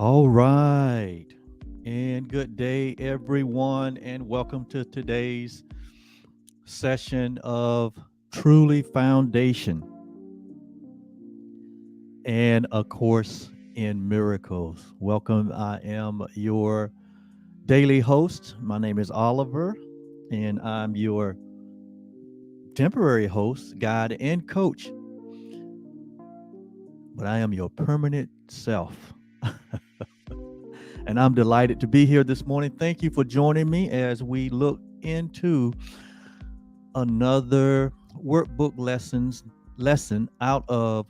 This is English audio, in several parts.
All right. And good day, everyone, and welcome to today's session of Truly Foundation and A Course in Miracles. Welcome. I am your daily host. My name is Oliver, and I'm your temporary host, guide, and coach, but I am your permanent self. And I'm delighted to be here this morning. Thank you for joining me as we look into another workbook lesson out of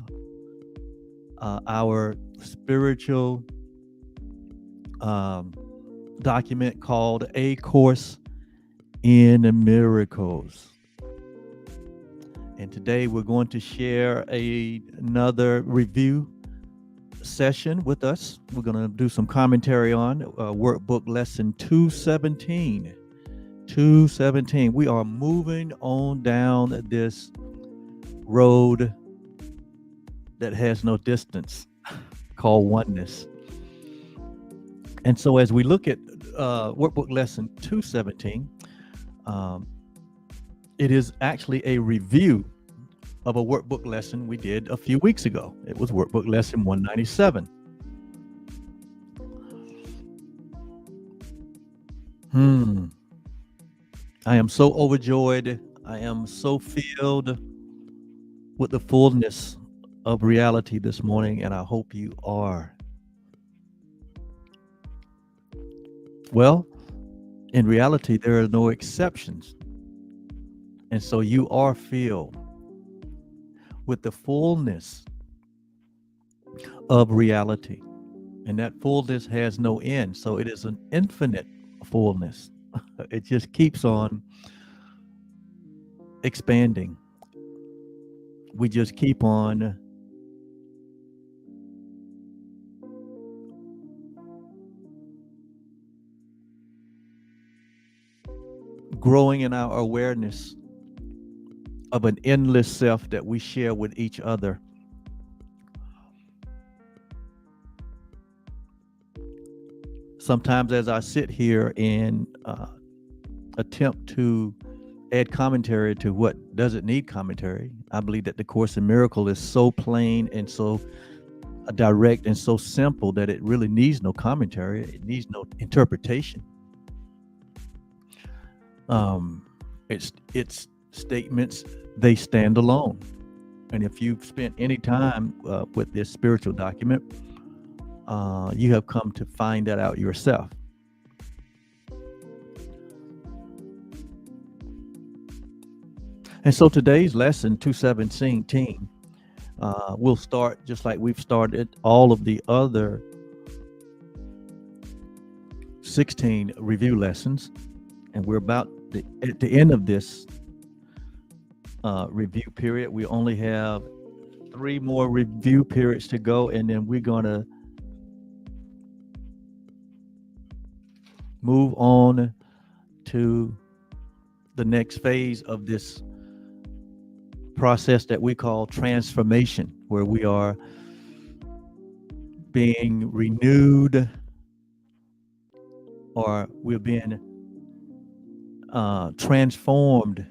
our spiritual um, document called A Course in Miracles. And today we're going to share another review session with us. We're going to do some commentary on workbook lesson 217. 217. We are moving on down this road that has no distance called oneness. And so as we look at workbook lesson 217, it is actually a review of a workbook lesson we did a few weeks ago. It was workbook lesson 197. I am so overjoyed. I am so filled with the fullness of reality this morning, and I hope you are. Well, in reality, there are no exceptions. And so you are filled with the fullness of reality. And that fullness has no end. So it is an infinite fullness. It just keeps on expanding. We just keep on growing in our awareness of an endless self that we share with each other. Sometimes as I sit here and attempt to add commentary to what doesn't need commentary, I believe that the Course in Miracle is so plain and so direct and so simple that it really needs no commentary. It needs no interpretation. It's statements, they stand alone. And if you've spent any time with this spiritual document, you have come to find that out yourself. And so today's lesson 217, we'll start just like we've started all of the other 16 review lessons. And we're about at the end of this review period. We only have 3 more review periods to go, and then we're going to move on to the next phase of this process that we call transformation, where we are being renewed, or we're being transformed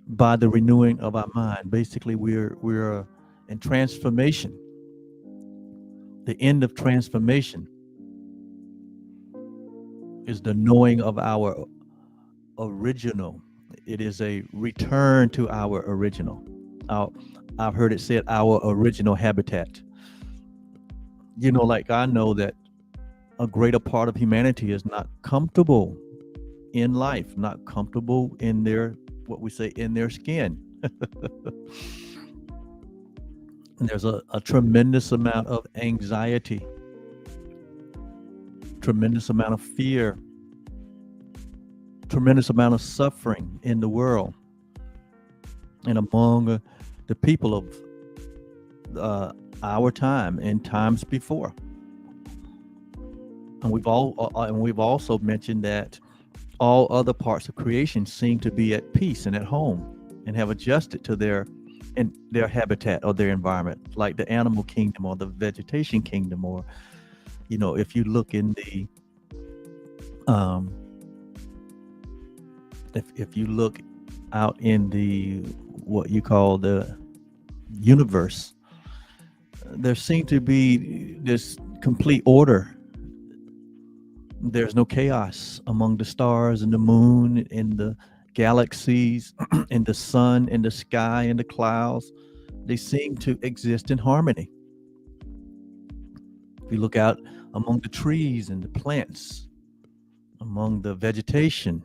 by the renewing of our mind. Basically, we're in transformation. The end of transformation is the knowing of our original. It is a return to our original. I've heard it said our original habitat. Like I know that a greater part of humanity is not comfortable in life, not comfortable in their, what we say, in their skin. And there's a tremendous amount of anxiety, tremendous amount of fear, tremendous amount of suffering in the world and among the people of our time and times before. And we've also mentioned that all other parts of creation seem to be at peace and at home and have adjusted to their in their habitat or their environment, like the animal kingdom or the vegetation kingdom, or if you look in the um, if you look out in the what you call the universe, there seems to be this complete order. There's no chaos among the stars and the moon and the galaxies and the sun and the sky and the clouds. They seem to exist in harmony. If you look out among the trees and the plants, among the vegetation,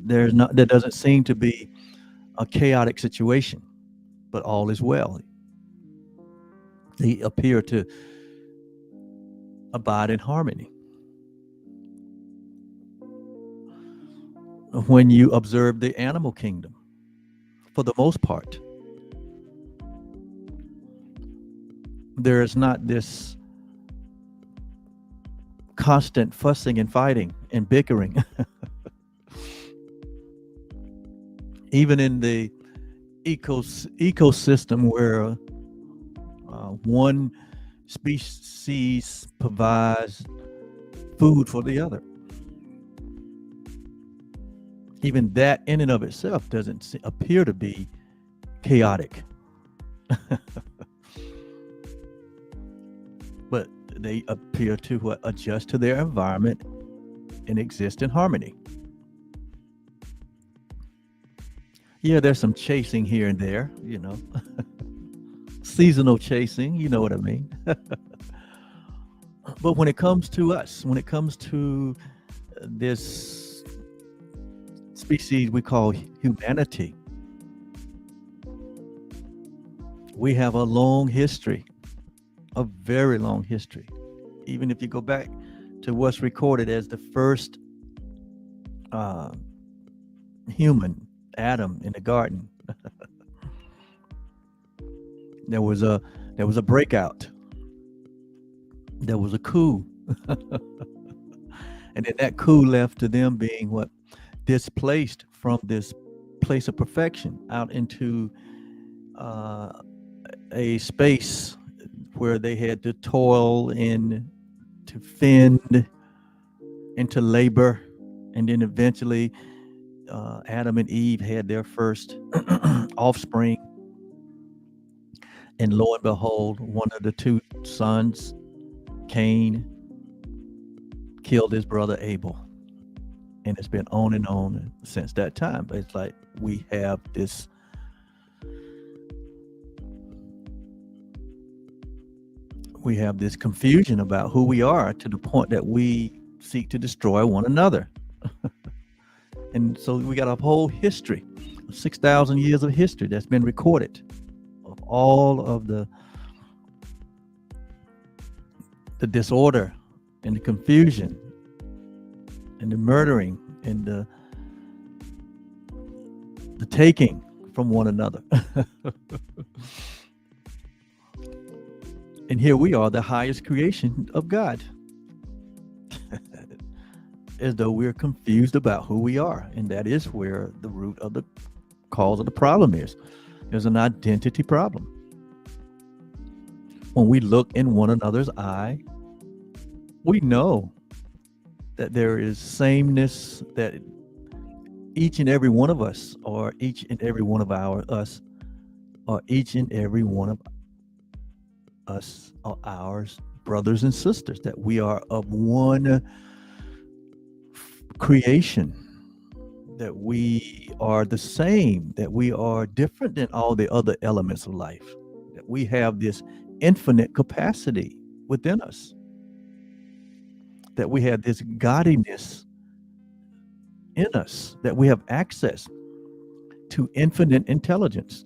there doesn't seem to be a chaotic situation, but all is well. They appear to abide in harmony. When you observe the animal kingdom, for the most part, there is not this constant fussing and fighting and bickering. Even in the ecosystem where one species provides food for the other, even that in and of itself doesn't appear to be chaotic. But they appear to adjust to their environment and exist in harmony. Yeah, there's some chasing here and there, seasonal chasing, you know what I mean. But when it comes to us, when it comes to this species we call humanity, we have a long history, a very long history. Even if you go back to what's recorded as the first human, Adam, in the garden, there was a breakout. There was a coup. And then that coup left to them being displaced from this place of perfection out into a space where they had to toil and to fend and to labor. And then eventually Adam and Eve had their first offspring. And lo and behold, one of the two sons, Cain, killed his brother Abel. And it's been on and on since that time. But it's like we have this confusion about who we are, to the point that we seek to destroy one another. And so we got a whole history, 6,000 years of history that's been recorded of all of the disorder and the confusion and the murdering and the taking from one another. And here we are, the highest creation of God, as though we're confused about who we are. And that is where the root of the cause of the problem is. There's an identity problem. When we look in one another's eye, we know that there is sameness, that each and every one of us, or each and every one of us, or each and every one of us are ours brothers and sisters, that we are of one creation, that we are the same, that we are different than all the other elements of life, that we have this infinite capacity within us, that we have this godliness in us, that we have access to infinite intelligence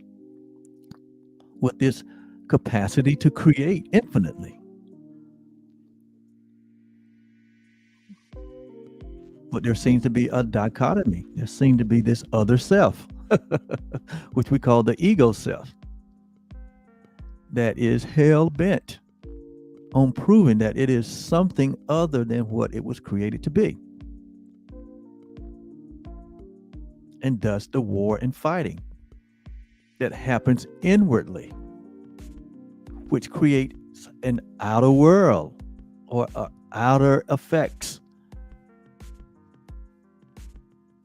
with this capacity to create infinitely. But there seems to be a dichotomy. There seems to be this other self, which we call the ego self, that is hell-bent on proving that it is something other than what it was created to be. and thus the war and fighting that happens inwardly, which creates an outer world or outer effects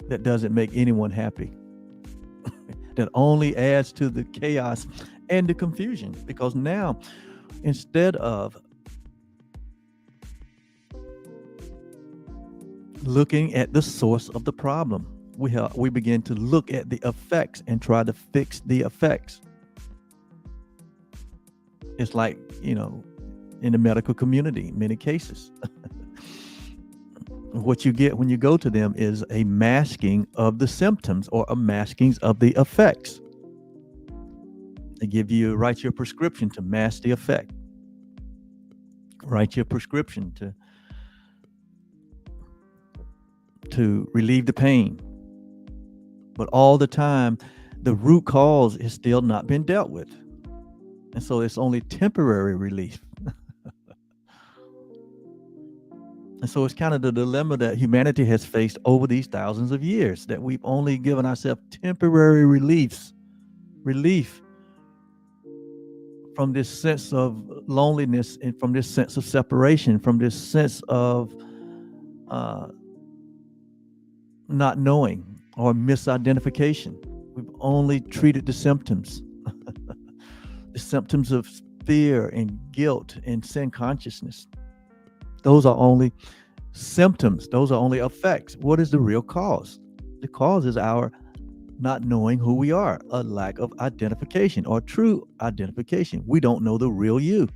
that doesn't make anyone happy, that only adds to the chaos and the confusion. Because now, instead of looking at the source of the problem, we begin to look at the effects and try to fix the effects. It's like, in the medical community, in many cases, what you get when you go to them is a masking of the symptoms or a maskings of the effects. They write your prescription to mask the effect. Write your prescription to relieve the pain. But all the time, the root cause has still not been dealt with. And so it's only temporary relief. And so it's kind of the dilemma that humanity has faced over these thousands of years, that we've only given ourselves temporary relief from this sense of loneliness and from this sense of separation, from this sense of not knowing or misidentification. We've only treated the symptoms, the symptoms of fear and guilt and sin consciousness. Those are only symptoms. Those are only effects. What is the real cause? The cause is our not knowing who we are, a lack of identification or true identification. We don't know the real you,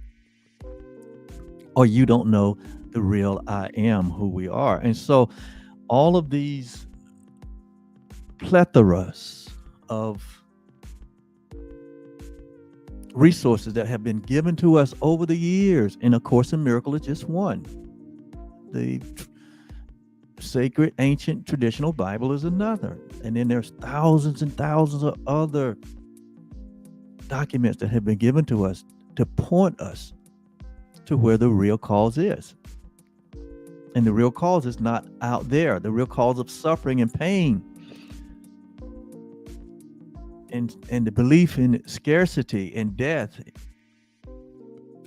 or you don't know the real I am, who we are. And so all of these plethoras of resources that have been given to us over the years, and A Course in Miracles is just one. The sacred, ancient, traditional Bible is another. And then there's thousands and thousands of other documents that have been given to us to point us to where the real cause is. And the real cause is not out there. The real cause of suffering and pain and the belief in scarcity and death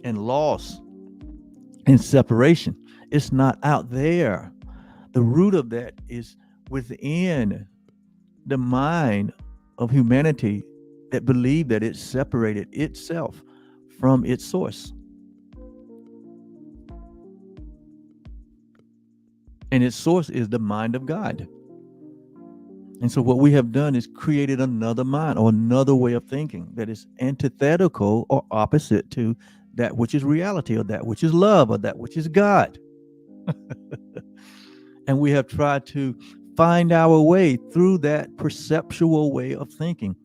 and loss and separation, it's not out there. The root of that is within the mind of humanity that believed that it separated itself from its source. And its source is the mind of God. And so what we have done is created another mind or another way of thinking that is antithetical or opposite to that which is reality or that which is love or that which is God. And we have tried to find our way through that perceptual way of thinking,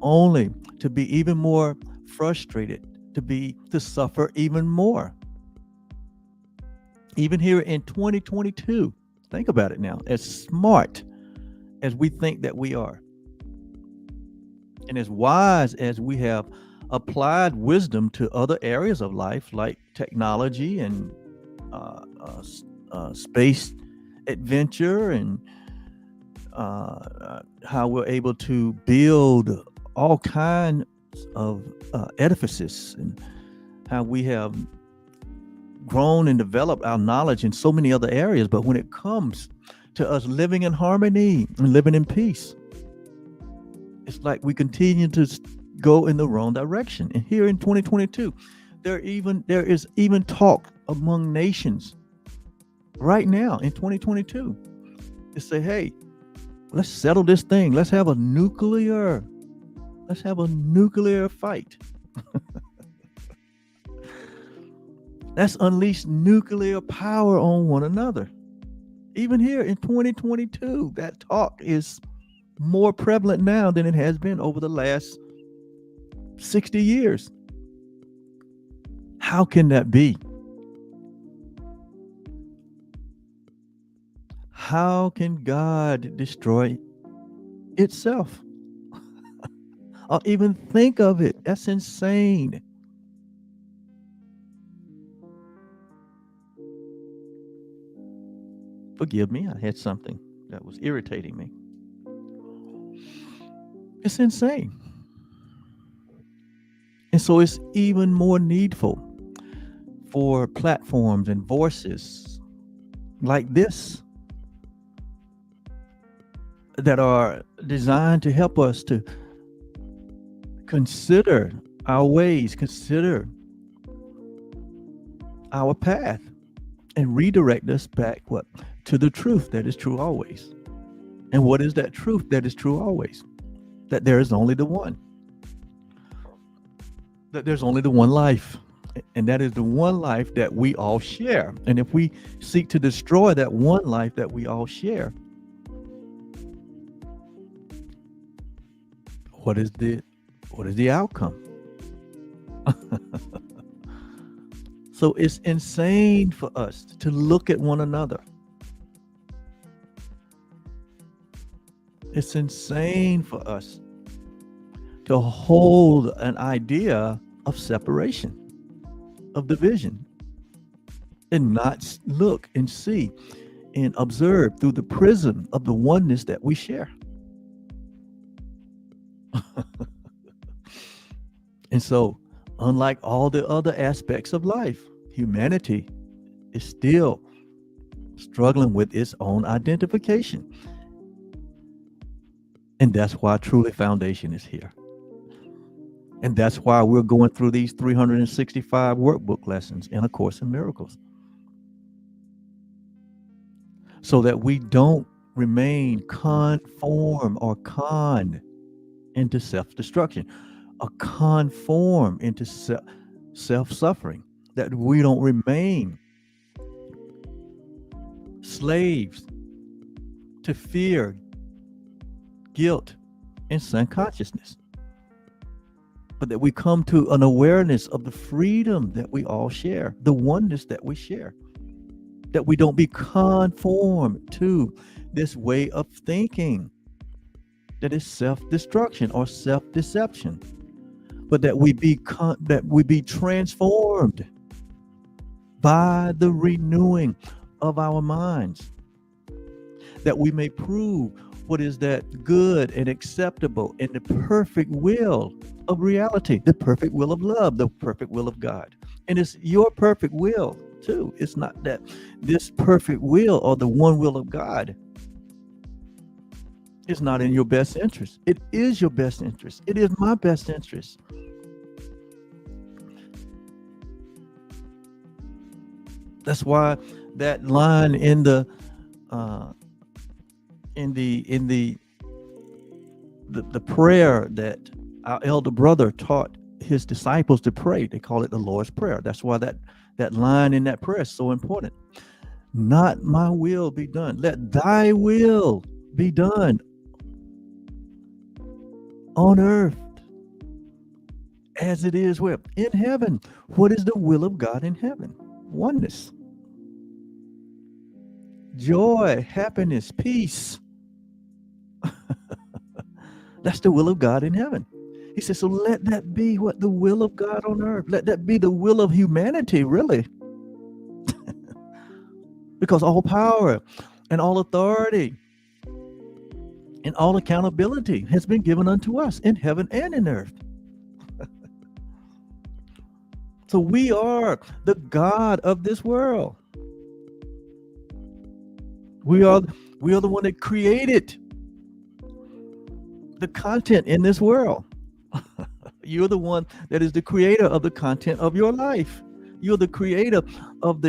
only to be even more frustrated, to suffer even more. Even here in 2022, think about it now, as smart as we think that we are, and as wise as we have applied wisdom to other areas of life, like technology and space adventure, and how we're able to build all kinds of edifices, and how we have grown and developed our knowledge in so many other areas. But when it comes to us living in harmony and living in peace, it's like we continue to go in the wrong direction. And here in 2022, there is even talk among nations right now in 2022 to say, hey, let's settle this thing. Let's have a nuclear fight. Let's unleash nuclear power on one another. Even here in 2022, that talk is more prevalent now than it has been over the last 60 years. How can that be? How can God destroy itself? Or even think of it. That's insane. Forgive me, I had something that was irritating me. It's insane. And so it's even more needful for platforms and voices like this that are designed to help us to consider our ways, consider our path, and redirect us back to the truth that is true always. And what is that truth that is true always? That there is only the one. That there's only the one life. And that is the one life that we all share. And if we seek to destroy that one life that we all share, what is the outcome? So it's insane for us to look at one another. It's insane for us to hold an idea of separation, of division, and not look and see and observe through the prism of the oneness that we share. And so, unlike all the other aspects of life, humanity is still struggling with its own identification. And that's why Truly Foundation is here. And that's why we're going through these 365 workbook lessons in A Course in Miracles. So that we don't remain conform or conned into self-destruction, or conform into self-suffering, that we don't remain slaves to fear, guilt, and sin consciousness, but that we come to an awareness of the freedom that we all share, the oneness that we share, that we don't be conformed to this way of thinking that is self-destruction or self-deception, but that we be transformed by the renewing of our minds, that we may prove what is that good and acceptable and the perfect will of reality, the perfect will of love, the perfect will of God. And it's your perfect will too. It's not that this perfect will or the one will of God is not in your best interest. It is your best interest. It is my best interest. That's why that line in the prayer that our elder brother taught his disciples to pray, they call it the Lord's Prayer. That's why that line in that prayer is so important. Not my will be done. Let thy will be done on earth as it is where? In heaven. What is the will of God in heaven? Oneness. Joy, happiness, peace. That's the will of God in heaven. He says, so let that be what the will of God on earth. Let that be the will of humanity, really. Because all power and all authority and all accountability has been given unto us in heaven and in earth. So we are the God of this world. We are the one that created the content in this world. You're the one that is the creator of the content of your life. You're the creator of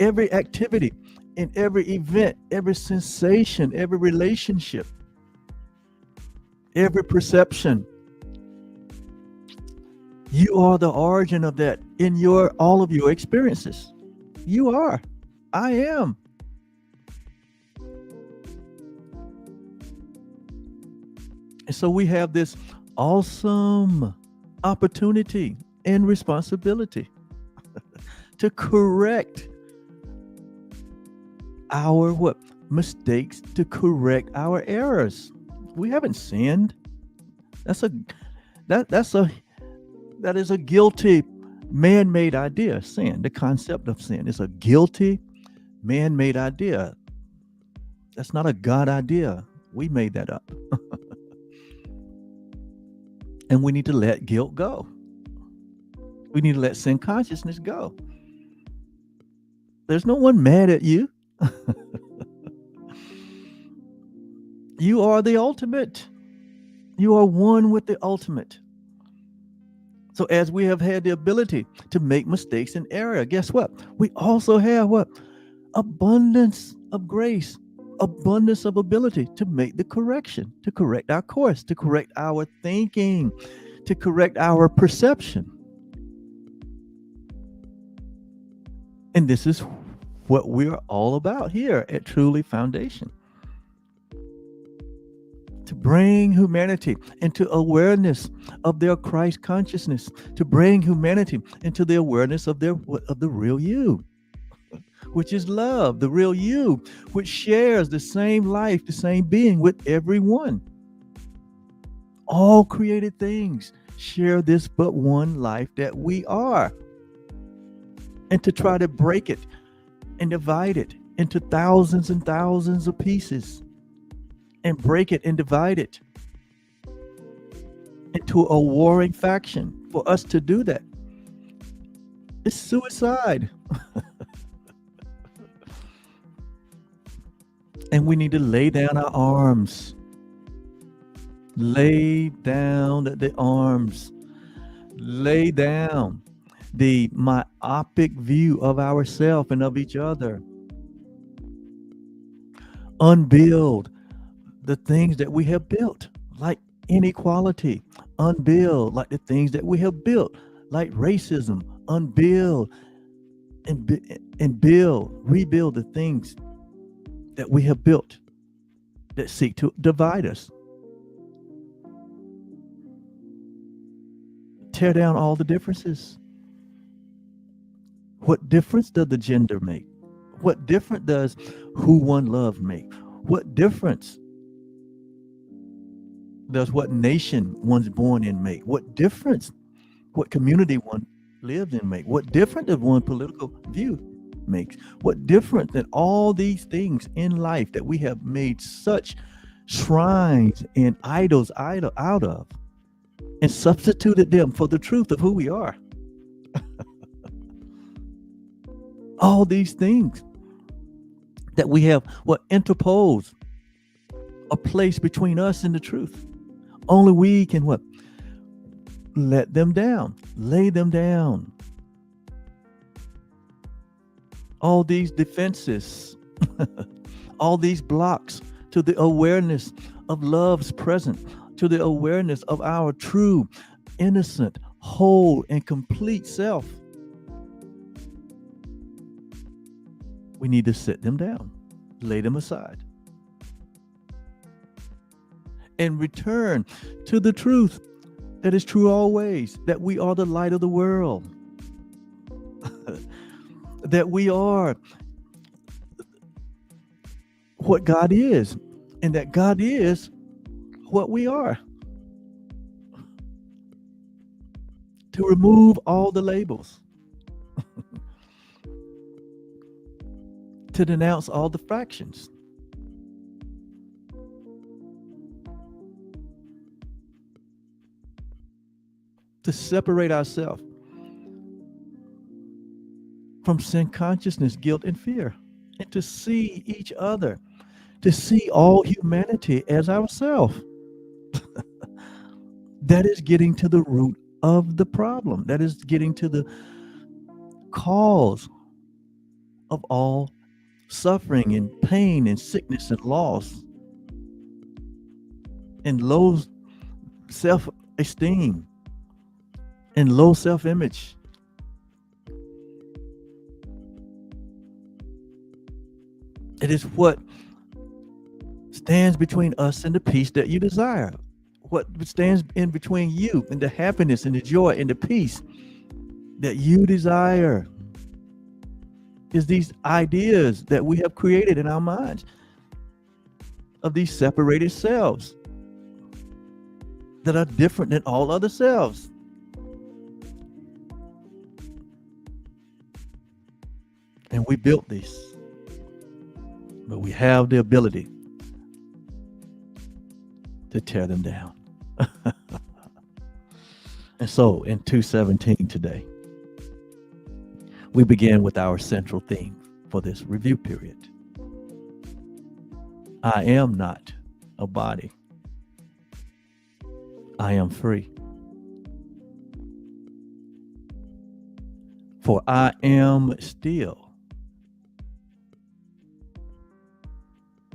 every activity and every event, every sensation, every relationship, every perception. You are the origin of that in all of your experiences. You are. I am. And so we have this awesome opportunity and responsibility to correct our mistakes, to correct our errors. We haven't sinned. That is a guilty man-made idea. Sin, the concept of sin, is a guilty man-made idea. That's not a God idea. We made that up. And we need to let guilt go. We need to let sin consciousness go. There's no one mad at you. You are the ultimate. You are one with the ultimate. So as we have had the ability to make mistakes and error, guess what? We also have what? Abundance of grace, abundance of ability to make the correction, to correct our course, to correct our thinking, to correct our perception. And this is what we're all about here at Truly Foundation. To bring humanity into awareness of their Christ consciousness, to bring humanity into the awareness of the real you, which is love, the real you, which shares the same life, the same being with everyone. All created things share this but one life that we are. And to try to break it and divide it into thousands and thousands of pieces and break it and divide it into a warring faction, for us to do that, it's suicide. And we need to lay down our arms. Lay down the arms. Lay down the myopic view of ourselves and of each other. Unbuild the things that we have built, like inequality. Unbuild like the things that we have built, like racism. Unbuild and rebuild the things that we have built that seek to divide us. Tear down all the differences. What difference does the gender make? What difference does who one loves make? What difference does what nation one's born in make? What difference what community one lives in make? What difference does one political view makes? What difference than all these things in life that we have made such shrines and idols out of, and substituted them for the truth of who we are? All these things that we have interposed a place between us and the truth. Only we can let them down, lay them down. All these defenses, all these blocks to the awareness of love's presence, to the awareness of our true, innocent, whole, and complete self. We need to set them down, lay them aside, and return to the truth that is true always, that we are the light of the world, that we are what God is, and that God is what we are. To remove all the labels, to denounce all the fractions, to separate ourselves from sin consciousness, guilt, and fear, and to see each other, to see all humanity as ourselves. That is getting to the root of the problem. That is getting to the cause of all suffering and pain and sickness and loss and low self-esteem and low self-image. It is what stands between us and the peace that you desire. What stands in between you and the happiness and the joy and the peace that you desire is these ideas that we have created in our minds of these separated selves that are different than all other selves. And we built these. but we have the ability to tear them down. And so in 217 today, we begin with our central theme for this review period. I am not a body. I am free. For I am still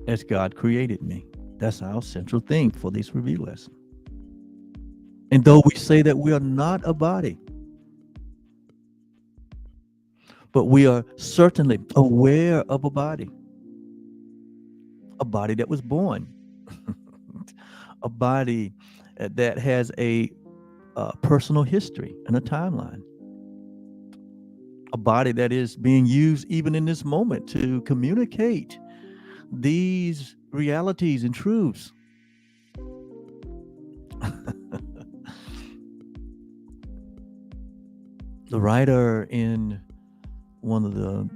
as God created me. That's our central theme for this review lesson. And though we say that we are not a body, but we are certainly aware of a body that was born, a body that has a personal history and a timeline, a body that is being used even in this moment to communicate these realities and truths. The writer in one of the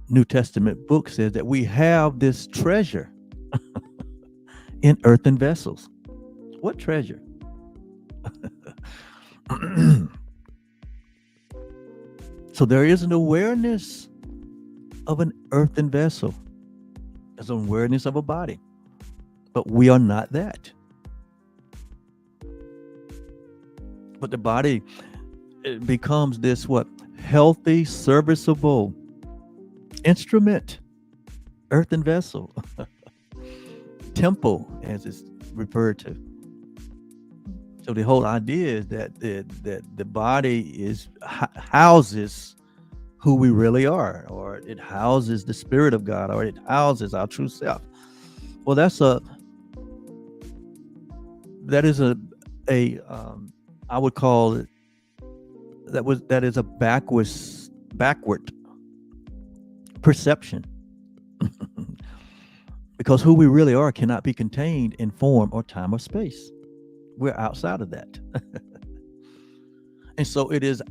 New Testament books says that we have this treasure in earthen vessels. What treasure? So there is an awareness of an earthen vessel. There's an awareness of a body. But we are not that. But the body, it becomes this healthy, serviceable instrument, earthen vessel, temple, as it's referred to. So the whole idea is that the body houses who we really are, or it houses the Spirit of God, or it houses our true self. Well, that is I would call it that is a backward perception. Because who we really are cannot be contained in form or time or space. We're outside of that. And so it is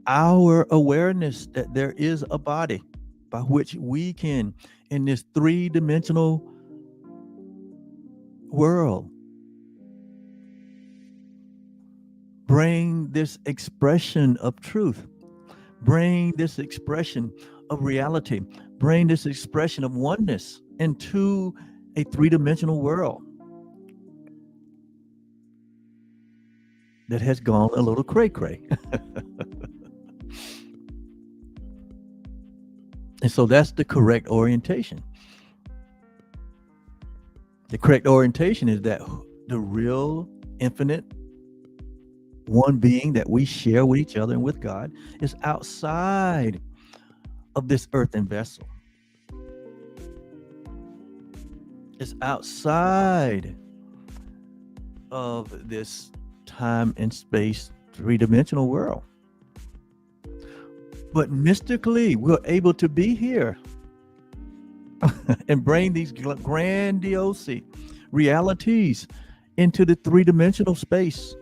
our awareness that there is a body by which we can, in this three-dimensional world, bring this expression of truth, bring this expression of reality, bring this expression of oneness into a three-dimensional world that has gone a little cray-cray. And so that's the correct orientation. The correct orientation is that the real, infinite, one being that we share with each other and with God is outside of this earthen vessel. It's outside of this time and space three-dimensional world. But mystically, we're able to be here and bring these grandiose realities into the three-dimensional space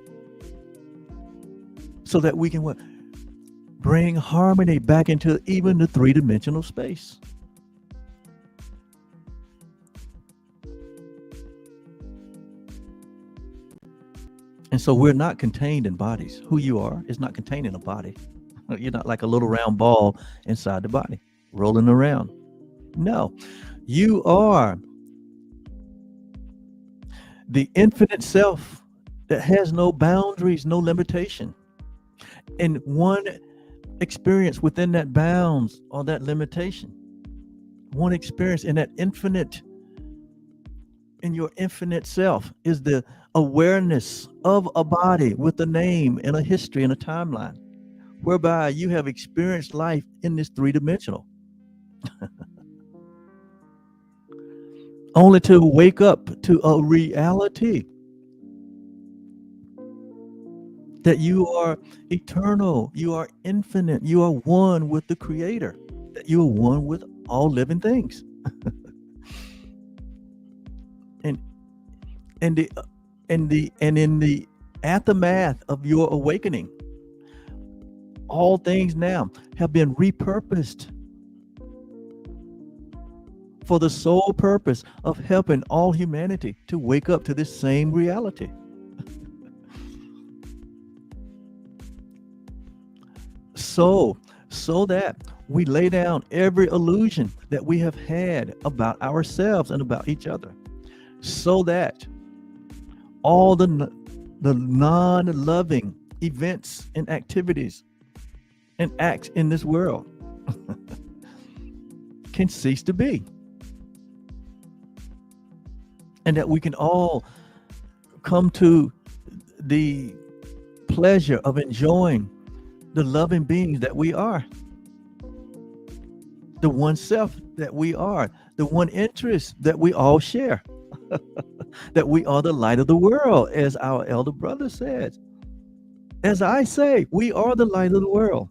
so that we can bring harmony back into even the three-dimensional space. And so we're not contained in bodies. Who you are is not contained in a body. You're not like a little round ball inside the body, rolling around. No, you are the infinite self that has no boundaries, no limitation. And one experience within that bounds or that limitation, one experience in that infinite, in your infinite self, is the awareness of a body with a name and a history and a timeline, whereby you have experienced life in this three-dimensional. Only to wake up to a reality that you are eternal, you are infinite, you are one with the Creator, that you are one with all living things. and in the aftermath of your awakening, all things now have been repurposed for the sole purpose of helping all humanity to wake up to this same reality. So that we lay down every illusion that we have had about ourselves and about each other, so that all the non-loving events and activities and acts in this world can cease to be, and that we can all come to the pleasure of enjoying the loving beings that we are, the one self that we are, the one interest that we all share, that we are the light of the world, as our elder brother said. As I say, we are the light of the world.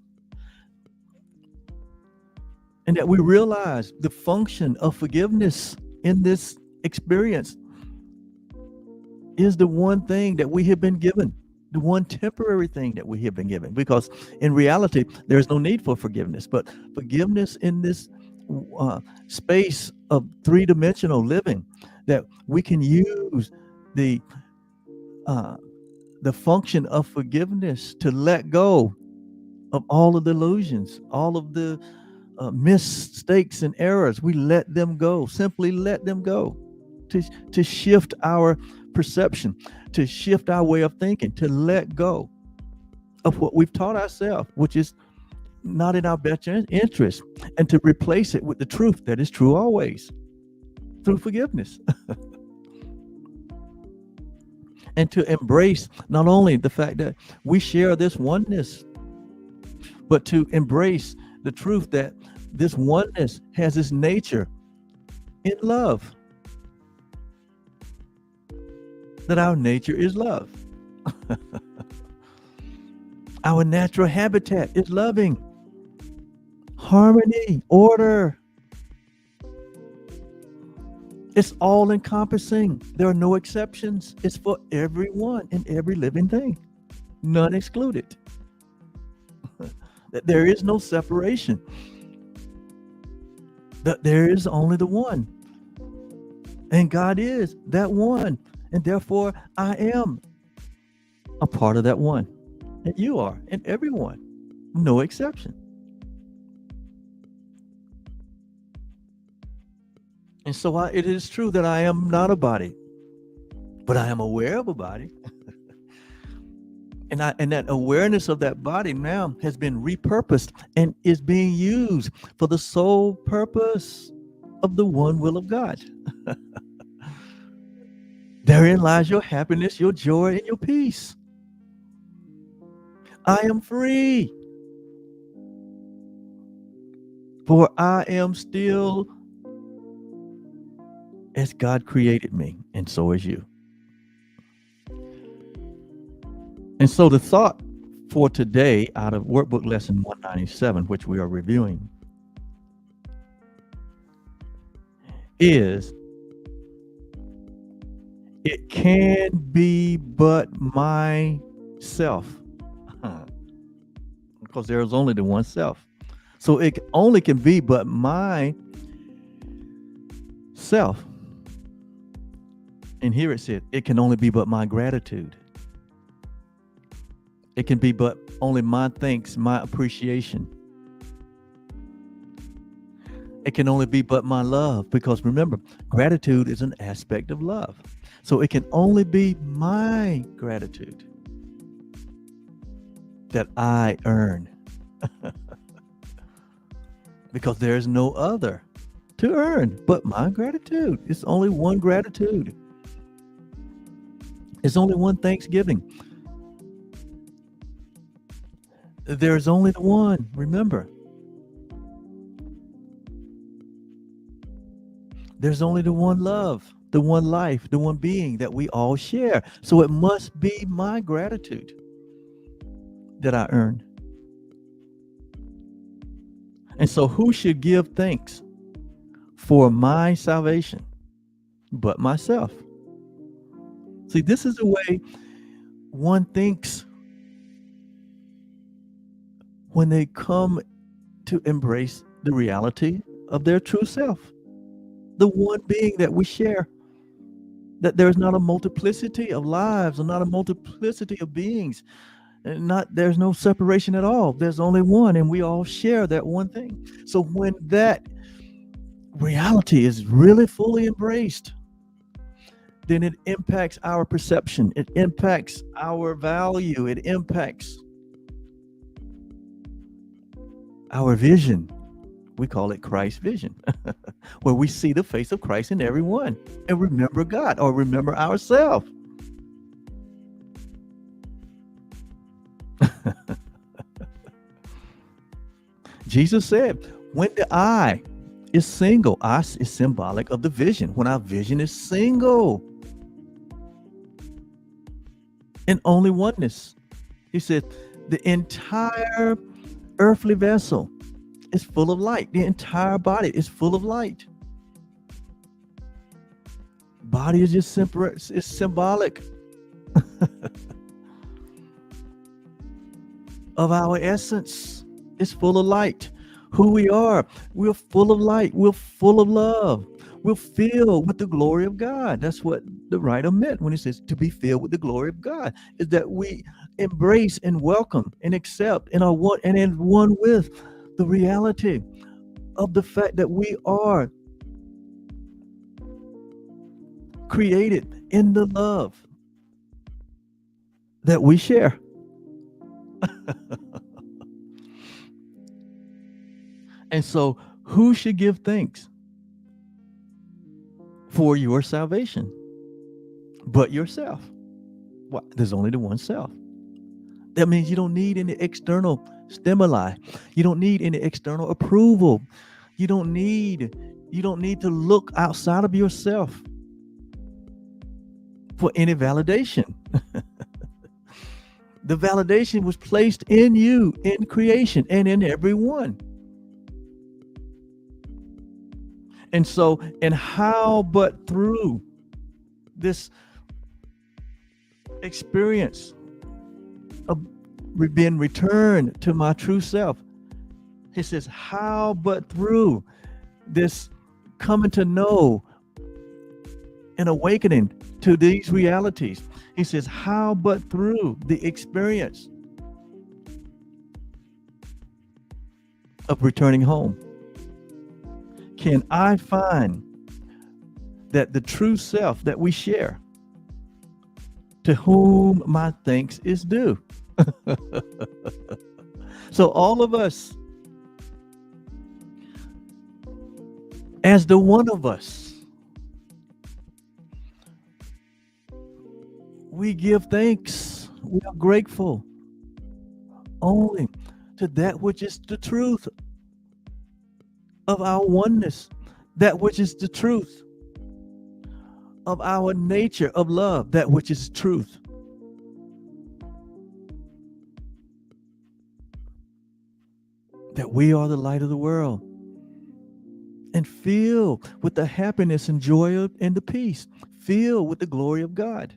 And that we realize the function of forgiveness in this experience is the one thing that we have been given, the one temporary thing that we have been given. Because in reality, there's no need for forgiveness. But forgiveness in this space of three-dimensional living, that we can use the function of forgiveness to let go of all of the illusions, all of the mistakes and errors. We let them go, simply let them go, to shift our perception, to shift our way of thinking, to let go of what we've taught ourselves, which is not in our best interest, and to replace it with the truth that is true always, through forgiveness. And to embrace not only the fact that we share this oneness, but to embrace the truth that this oneness has its nature in love, that our nature is love. Our natural habitat is loving, harmony, order. It's all encompassing. There are no exceptions. It's for everyone and every living thing, none excluded. That there is no separation. That there is only the one. And God is that one. And therefore, I am a part of that one. And you are, and everyone, no exception. And so it is true that I am not a body, but I am aware of a body. And that awareness of that body now has been repurposed and is being used for the sole purpose of the one will of God. Therein lies your happiness, your joy, and your peace. I am free, for I am still as God created me, and so is you. And so the thought for today out of Workbook Lesson 197, which we are reviewing, is it can be but myself. Because there is only the one self. So it only can be but my self. And here it said, it can only be but my gratitude. It can be but only my thanks, my appreciation. It can only be but my love, because remember, gratitude is an aspect of love. So it can only be my gratitude that I earn. Because there is no other to earn but my gratitude. It's only one gratitude. It's only one thanksgiving. There's only the one, remember. There's only the one love, the one life, the one being that we all share. So it must be my gratitude that I earn. And so who should give thanks for my salvation but myself? See, this is the way one thinks when they come to embrace the reality of their true self. the one being that we share, that there's not a multiplicity of lives or not a multiplicity of beings, and not there's no separation at all. There's only one, and we all share that one thing. So when that reality is really fully embraced, then it impacts our perception, it impacts our value, it impacts our vision. We call it Christ vision, where we see the face of Christ in everyone and remember God or remember ourselves. Jesus said, when the eye is single, eye is symbolic of the vision. When our vision is single and only oneness, he said, the entire earthly vessel is full of light. The entire body is full of light. Body is just it's symbolic of our essence. It's full of light. Who we are, we're full of light. We're full of love. We're filled with the glory of God. That's what the writer meant when he says to be filled with the glory of God, is that we embrace and welcome and accept and are one and in one with the reality of the fact that we are created in the love that we share. And so, who should give thanks for your salvation but yourself? Well, there's only the one self. That means you don't need any external stimuli. You don't need any external approval. You don't need to look outside of yourself for any validation. The validation was placed in you, in creation, and in everyone. And so, and how but through this experience of being returned to my true self, he says, how but through this coming to know and awakening to these realities. He says, how but through the experience of returning home can I find that the true self that we share, to whom my thanks is due. So all of us, as the one of us, we give thanks. We are grateful only to that which is the truth of our oneness, that which is the truth of our nature of love, that which is truth. That we are the light of the world, and fill with the happiness and joy and the peace, fill with the glory of God.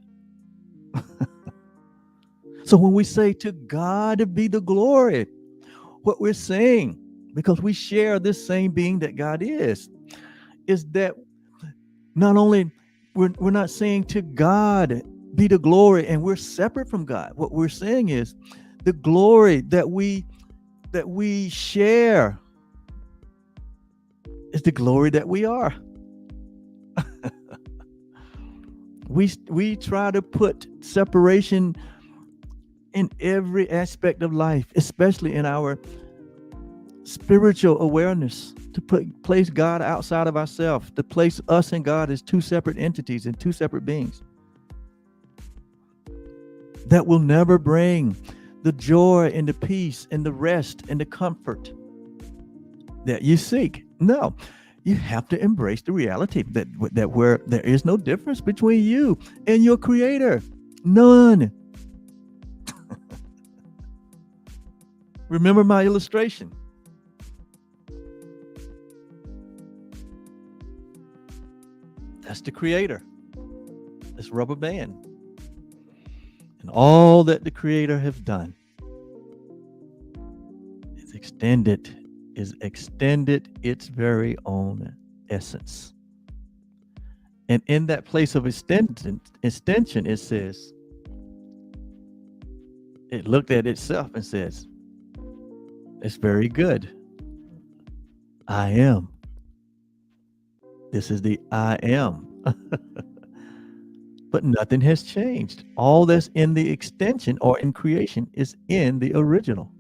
So when we say to God be the glory, what we're saying, because we share this same being that God is that not only we're not saying to God be the glory and we're separate from God. What we're saying is the glory that we share is the glory that we are. We try to put separation in every aspect of life, especially in our spiritual awareness, to place God outside of ourselves, to place us and God as two separate entities and two separate beings. That will never bring the joy and the peace and the rest and the comfort that you seek. No, you have to embrace the reality that where there is no difference between you and your creator. None. Remember my illustration. That's the creator. This rubber band. And all that the creator has done is extended its very own essence And in that place of extension, it says, it looked at itself and says, it's very good. I am. This is the I am. But nothing has changed. All that's in the extension or in creation is in the original.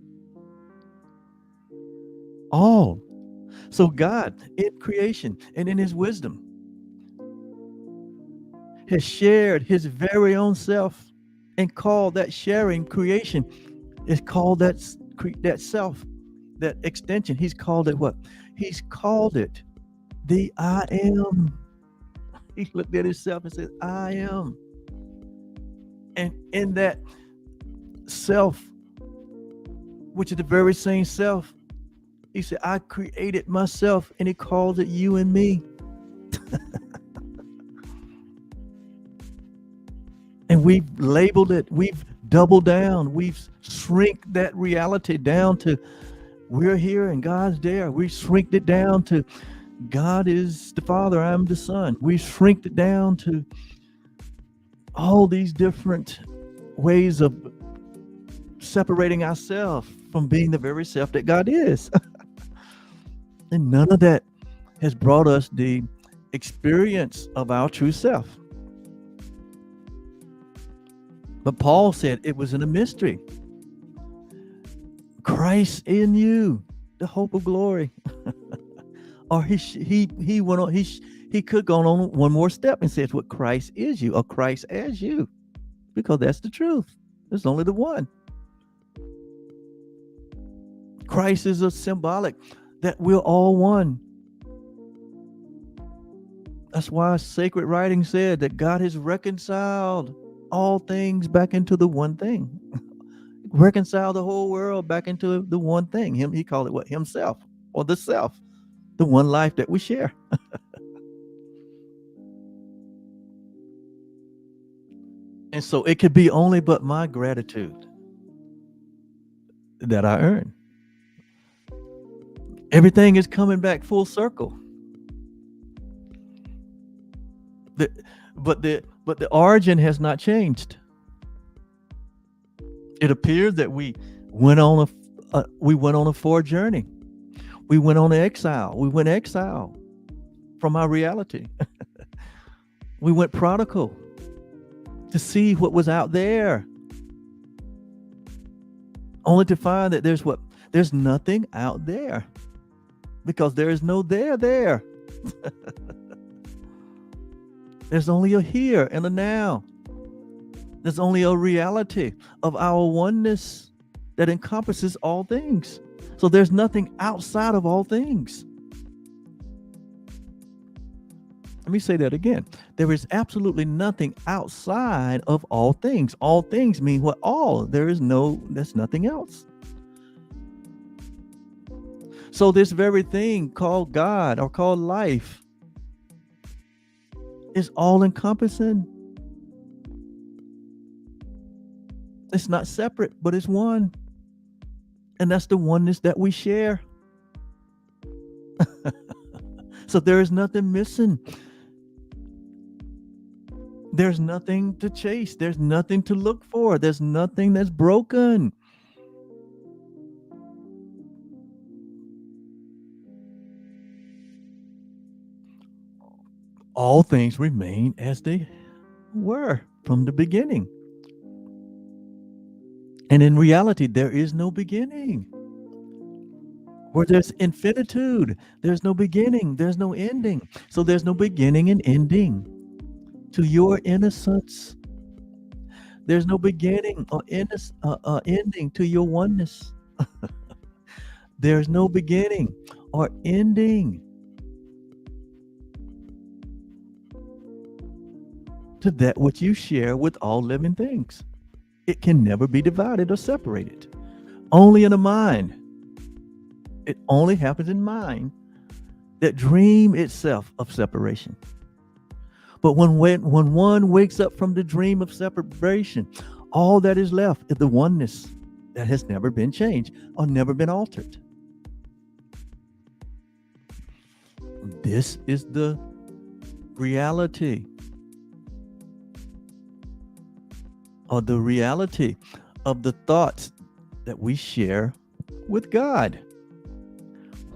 All. So God, in creation and in his wisdom, has shared his very own self and called that sharing creation is called that self, that extension. He's called it what? He's called it the I am. He looked at himself and said, I am. And in that self, which is the very same self, he said, I created myself, and he called it you and me. And we've labeled it, we've doubled down, we've shrink that reality down to we're here and God's there. We shrinked it down to God is the Father, I'm the Son. We shrinked it down to all these different ways of separating ourselves from being the very self that God is. And none of that has brought us the experience of our true self. But Paul said it was in a mystery. Christ in you, the hope of glory. Or he went on. He could go on one more step and says, "What Christ is you, or Christ as you," because that's the truth. There's only the one. Christ is a symbolic that we're all one. That's why sacred writing said that God has reconciled all things back into the one thing. Reconcile the whole world back into the one thing. He called it what? Himself, or the self, the one life that we share. And so it could be only but my gratitude that I earn. Everything is coming back full circle. But the origin has not changed. It appears that we went on a far journey. We went on exile. We went exile from our reality. We went prodigal to see what was out there, only to find that there's nothing out there, because there is no there. There's only a here and a now. There's only a reality of our oneness that encompasses all things. So there's nothing outside of all things. Let me say that again. There is absolutely nothing outside of all things. All things mean what? All. There's nothing else. So this very thing called God or called life is all encompassing. It's not separate, but it's one. And that's the oneness that we share. So there is nothing missing. There's nothing to chase. There's nothing to look for. There's nothing that's broken. All things remain as they were from the beginning. And in reality, there is no beginning. Where there's infinitude, there's no beginning, there's no ending. So there's no beginning and ending to your innocence. There's no beginning or ending to your oneness. There's no beginning or ending to that which you share with all living things. It can never be divided or separated. Only in the mind. It only happens in mind that dream itself of separation. But when one wakes up from the dream of separation, all that is left is the oneness that has never been changed or never been altered. This is the reality, or the reality of the thoughts that we share with God.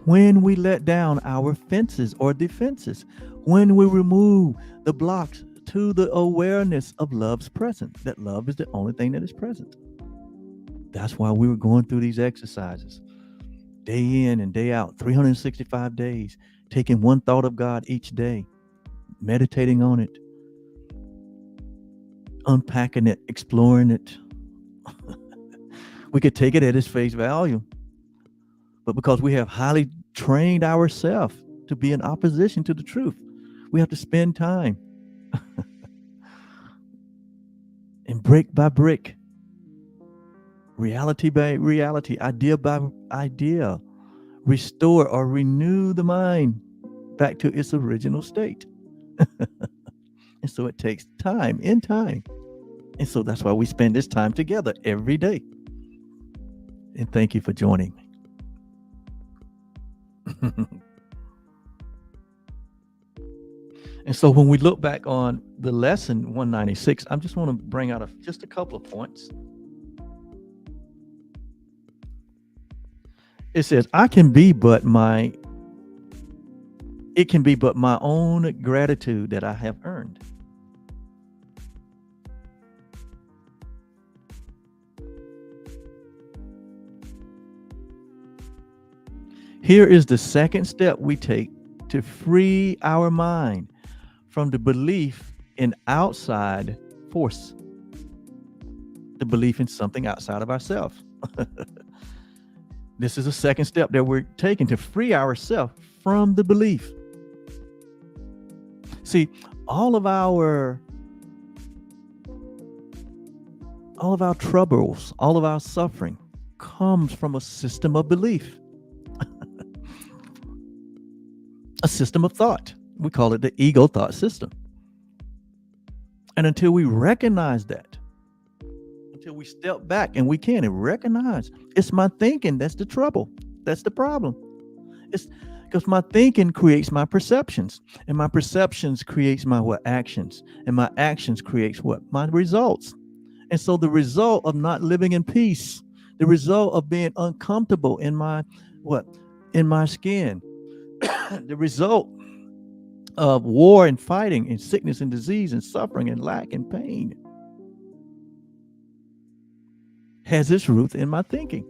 When we let down our fences or defenses, when we remove the blocks to the awareness of love's presence, that love is the only thing that is present. That's why we were going through these exercises day in and day out, 365 days, taking one thought of God each day, meditating on it, unpacking it, exploring it. We could take it at its face value, but because we have highly trained ourselves to be in opposition to the truth, we have to spend time and brick by brick, reality by reality, idea by idea, restore or renew the mind back to its original state. And so it takes time in time. And so that's why we spend this time together every day. And thank you for joining me. And so when we look back on the lesson 196, I just want to bring out just a couple of points. It says, it can be but my own gratitude that I have earned. Here is the second step we take to free our mind from the belief in outside force, the belief in something outside of ourselves. This is a second step that we're taking to free ourselves from the belief. See, all of our troubles, all of our suffering comes from a system of belief, a system of thought. We call it the ego thought system. And until we recognize that, until we step back and we can and recognize it's my thinking that's the trouble, that's the problem. It's because my thinking creates my perceptions, and my perceptions creates my actions, and my actions creates my results. And so the result of not living in peace, the result of being uncomfortable in my skin, the result of war and fighting and sickness and disease and suffering and lack and pain has its roots in my thinking.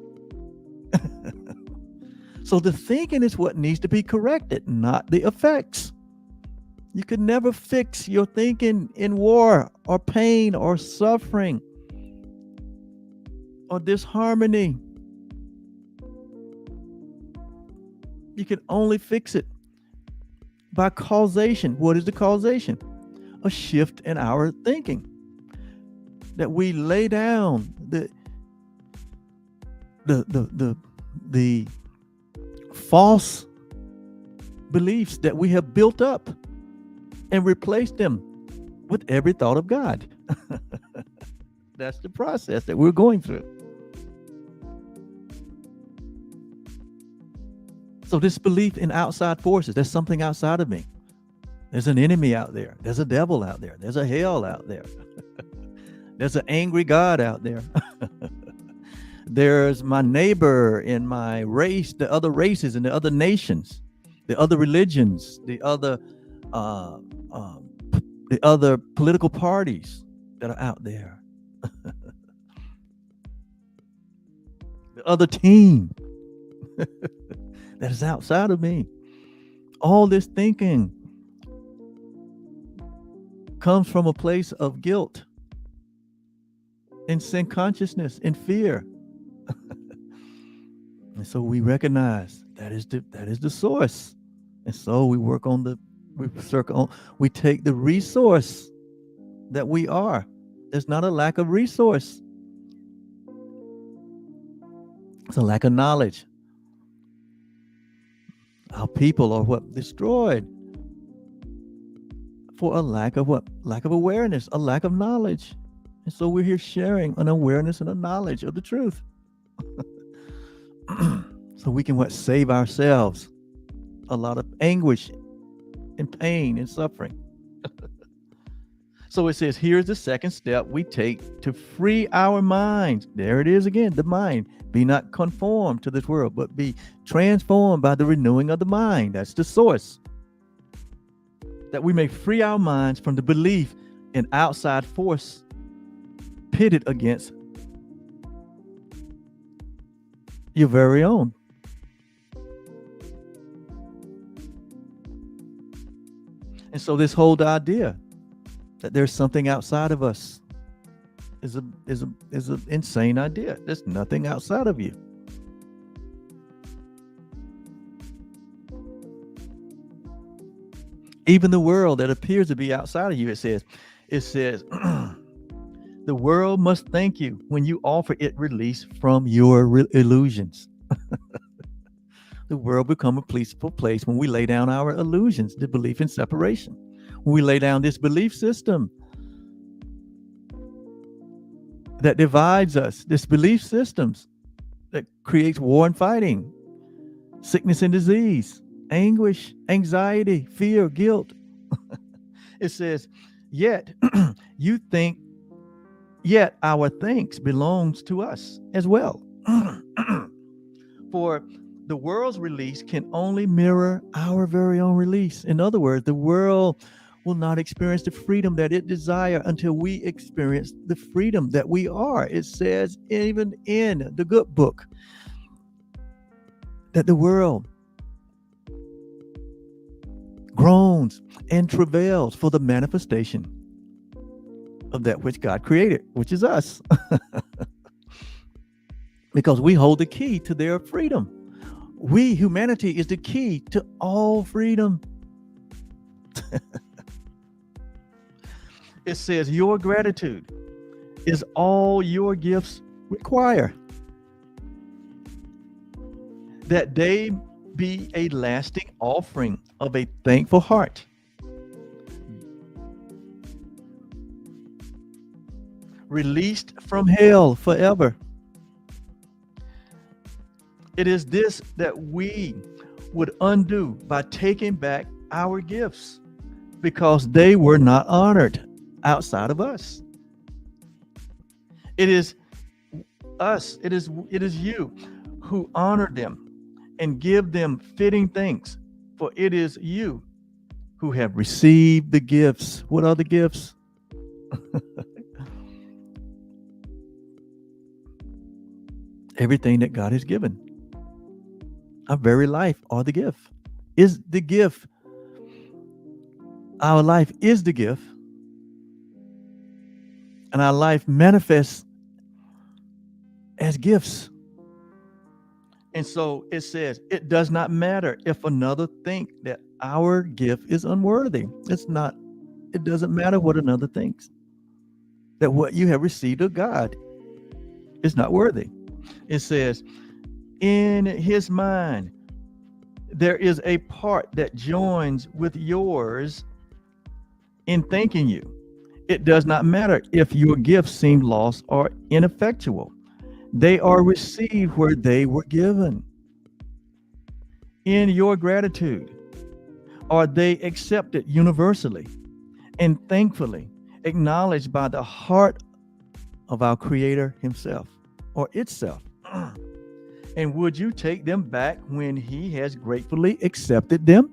So the thinking is what needs to be corrected, not the effects. You could never fix your thinking in war or pain or suffering or disharmony. You can only fix it by causation. What is the causation? A shift in our thinking. That we lay down the false beliefs that we have built up and replace them with every thought of God. That's the process that we're going through. So this belief in outside forces, there's something outside of me. There's an enemy out there. There's a devil out there. There's a hell out there. There's an angry God out there. There's my neighbor in my race, the other races and the other nations, the other religions, the other political parties that are out there. The other team that is outside of me. All this thinking comes from a place of guilt and sin consciousness and fear. And so we recognize that is the source. And so we work on we take the resource that we are. There's not a lack of resource. It's a lack of knowledge. Our people are destroyed for a lack of lack of awareness, a lack of knowledge. And so we're here sharing an awareness and a knowledge of the truth. So we can save ourselves a lot of anguish and pain and suffering. So it says, here's the second step we take to free our minds. There it is again, the mind. Be not conformed to this world, but be transformed by the renewing of the mind. That's the source. That we may free our minds from the belief in outside force pitted against your very own. And so this whole idea that there's something outside of us is an insane idea. There's nothing outside of you. Even the world that appears to be outside of you, it says, the world must thank you when you offer it release from your illusions. The world become a peaceful place when we lay down our illusions, the belief in separation. When we lay down this belief system that divides us, this belief systems that creates war and fighting, sickness and disease, anguish, anxiety, fear, guilt. It says, yet you think, yet our thanks belongs to us as well. For the world's release can only mirror our very own release. In other words, the world will not experience the freedom that it desires until we experience the freedom that we are. It says even in the good book that the world groans and travails for the manifestation of that which God created, which is us. Because we hold the key to their freedom. We, humanity, is the key to all freedom. It says your gratitude is all your gifts require. That they be a lasting offering of a thankful heart. Released from hell forever. It is this that we would undo by taking back our gifts because they were not honored outside of us. It is us, it is you who honor them and give them fitting thanks, for it is you who have received the gifts. What are the gifts? Everything that God has given. Our very life are the gift. Is the gift. Our life is the gift. And our life manifests as gifts. And so it says, it does not matter if another think that our gift is unworthy. It doesn't matter what another thinks. That what you have received of God is not worthy. It says, in his mind, there is a part that joins with yours in thanking you. It does not matter if your gifts seem lost or ineffectual. They are received where they were given. In your gratitude, are they accepted universally and thankfully acknowledged by the heart of our Creator himself or itself? And would you take them back when he has gratefully accepted them?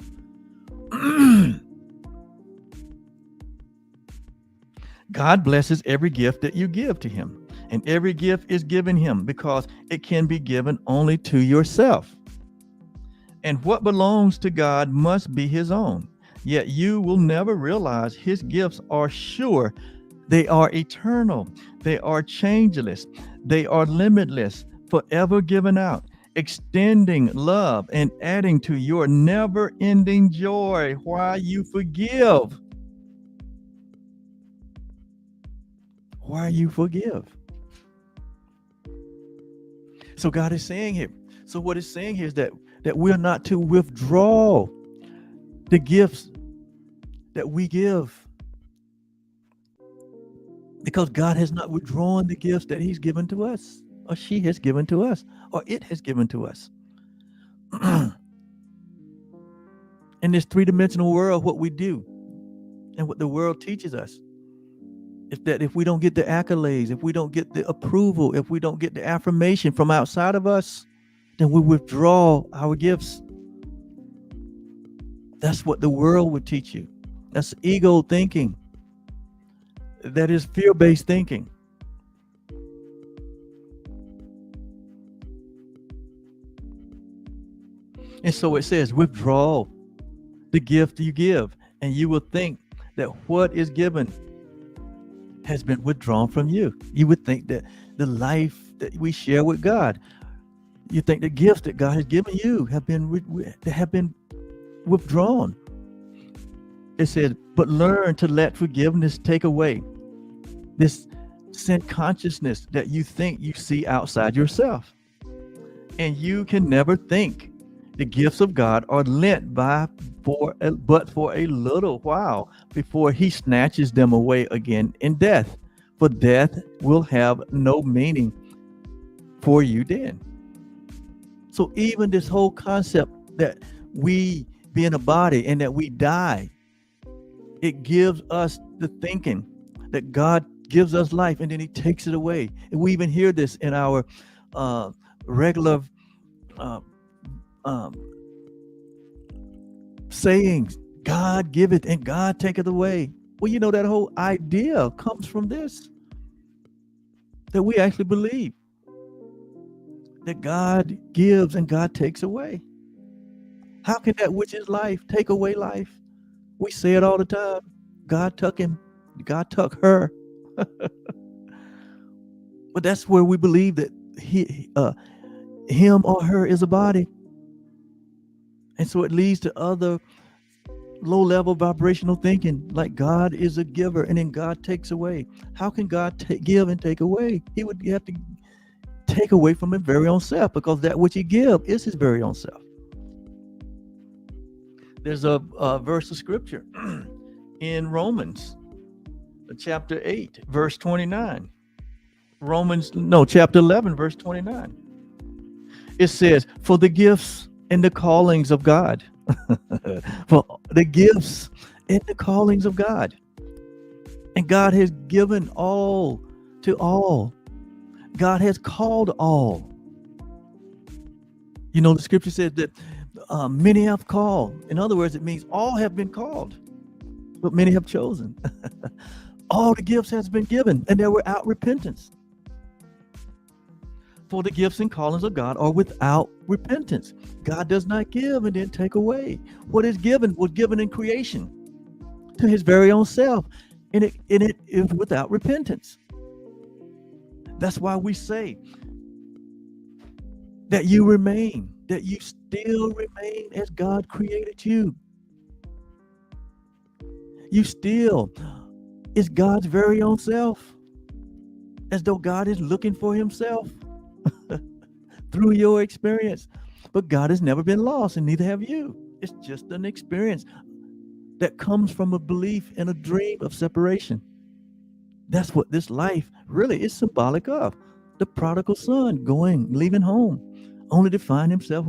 God blesses every gift that you give to him. And every gift is given him because it can be given only to yourself. And what belongs to God must be his own. Yet you will never realize his gifts are sure. They are eternal. They are changeless. They are limitless, forever given out, extending love and adding to your never-ending joy while you forgive. While you forgive. So God is saying here. So what it's saying here is that we're not to withdraw the gifts that we give. Because God has not withdrawn the gifts that he's given to us, or she has given to us, or it has given to us. In this three-dimensional world, what we do And what the world teaches us is that if we don't get the accolades, if we don't get the approval, if we don't get the affirmation from outside of us, then we withdraw our gifts. That's what the world would teach you. That's ego thinking. That is fear-based thinking. And so it says, withdraw the gift you give, and you will think that what is given has been withdrawn from you. You would think that the life that we share with God, you think the gifts that God has given you have been withdrawn. It says, but learn to let forgiveness take away this sin consciousness that you think you see outside yourself. And you can never think the gifts of God are lent but for a little while before he snatches them away again in death. For death will have no meaning for you then. So even this whole concept that we be in a body and that we die, it gives us the thinking that God gives us life and then he takes it away. And we even hear this in our regular sayings, God giveth and God taketh away. Well, you know, that whole idea comes from this, that we actually believe that God gives and God takes away. How can that which is life take away life? We say it all the time. God took him, God took her. But that's where we believe that him or her is a body. And so it leads to other low-level vibrational thinking, like God is a giver and then God takes away. How can God give and take away? He would have to take away from his very own self, because that which he gives is his very own self. There's a verse of scripture in Romans chapter 8, verse 29. Chapter 11, verse 29. It says, for the gifts and the callings of God, for the gifts and the callings of God. And God has given all to all. God has called all. You know, the scripture said that many have called. In other words, it means all have been called, but many have chosen. All the gifts has been given, and they were without repentance. For the gifts and callings of God are without repentance. God does not give and then take away. What is given was given in creation to his very own self, and it is without repentance. That's why we say that you remain, that you still remain as God created you. You still is God's very own self, as though God is looking for himself through your experience. But God has never been lost, and neither have you. It's just an experience that comes from a belief and a dream of separation. That's what this life really is symbolic of. The prodigal son leaving home, only to find himself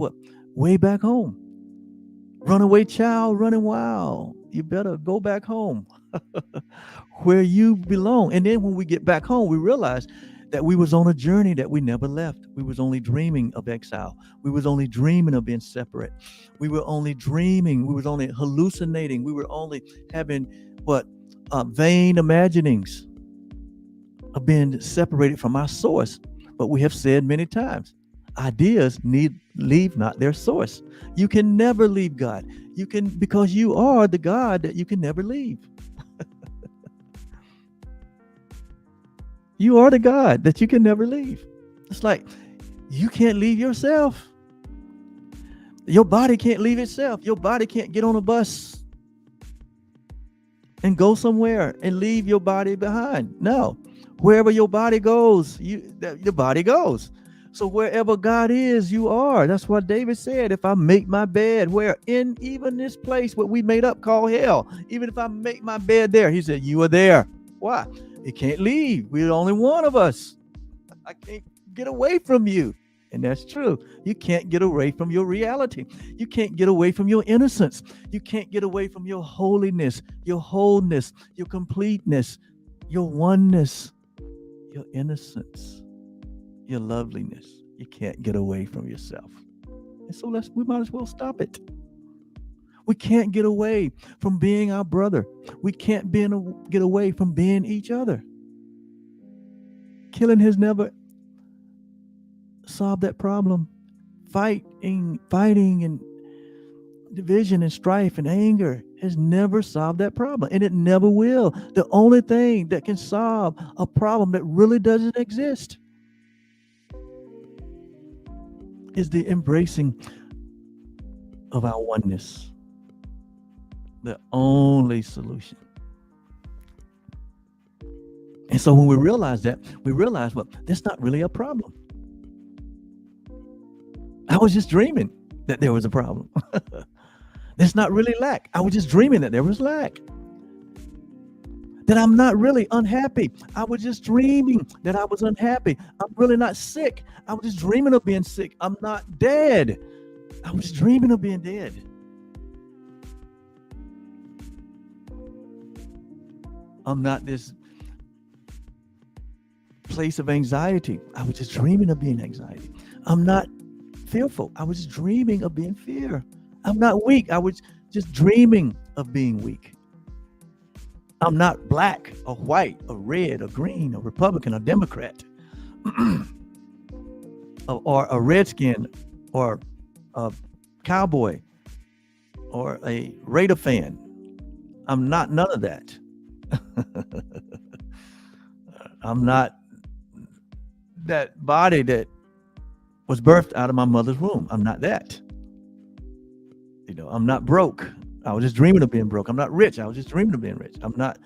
way back home. Runaway child running wild. You better go back home where you belong. And then when we get back home, we realize that we was on a journey that we never left. We was only dreaming of exile. We was only dreaming of being separate. We were only dreaming. We was only hallucinating. We were only having vain imaginings of being separated from our source. But we have said many times, ideas leave not their source. You can never leave God. Because you are the God that you can never leave. You are the God that you can never leave. It's like you can't leave yourself. Your body can't leave itself. Your body can't get on a bus and go somewhere and leave your body behind. No, wherever your body goes, the body goes. So wherever God is, you are. That's what David said. If I make my bed where in even this place what we made up called hell, even if I make my bed there, he said, you are there. Why? It can't leave. We're only one of us. I can't get away from you. And that's true. You can't get away from your reality. You can't get away from your innocence. You can't get away from your holiness, your wholeness, your completeness, your oneness, your innocence, your loveliness. You can't get away from yourself. And so we might as well stop it. We can't get away from being our brother. We can't get away from being each other. Killing has never solved that problem. Fighting and division and strife and anger has never solved that problem, and it never will. The only thing that can solve a problem that really doesn't exist is the embracing of our oneness. The only solution. And so when we realize that, we realize, well, that's not really a problem. I was just dreaming that there was a problem. That's not really lack. I was just dreaming that there was lack. That I'm not really unhappy. I was just dreaming that I was unhappy. I'm really not sick. I was just dreaming of being sick. I'm not dead. I was just dreaming of being dead. I'm not this place of anxiety. I was just dreaming of being anxiety. I'm not fearful. I was just dreaming of being fear. I'm not weak. I was just dreaming of being weak. I'm not black or white or red or green or Republican or Democrat or a redskin or a cowboy or a Raider fan. I'm not none of that. I'm not that body that was birthed out of my mother's womb. I'm not that. I'm not broke. I was just dreaming of being broke. I'm not rich. I was just dreaming of being rich. I'm not